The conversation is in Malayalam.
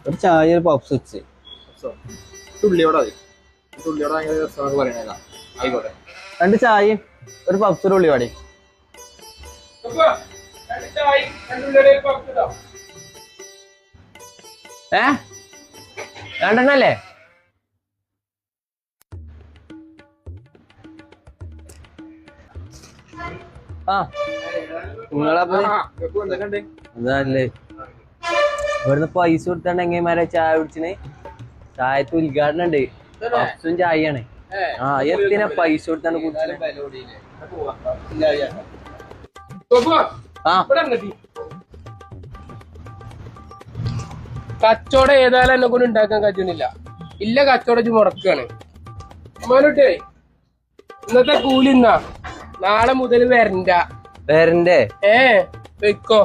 ഒരു ചായ ഒരു പപ്സ് വെച്ച് ഉള്ളിയോടെ മതി. ഉള്ളിയോടെ ഭയങ്കര രസമാണെന്ന് പറയണേതാ. ആയിക്കോട്ടെ. 2 ചായയും ഒരു പപ്സ് ഒരു ഉള്ളിവാടി. രണ്ടെണ്ണല്ലേ? ആ നിങ്ങളപ്പോ അതല്ലേ ഇവിടുന്ന് പൈസ കൊടുത്താണ്ട് എങ്ങനെമാരെ ചായ കുടിച്ചിന്? ചായത്ത് ഉദ്ഘാടനം ഉണ്ട്. പപ്സും ചായയാണ്. ആ എത്തിനാ പൈസ കൊടുത്താണ് കുടിച്ചത്? കച്ചവടം ഏതായാലും എന്നെ കൊണ്ട് ഉണ്ടാക്കാൻ കഴിയുന്നില്ല. ഇല്ല കച്ചവടം മുടക്കാണ്. അമ്മാനോട്ടേ ഇന്നത്തെ കൂലി നാളെ മുതൽ വരണ്ട. വരണ്ടേ? വെക്കോ.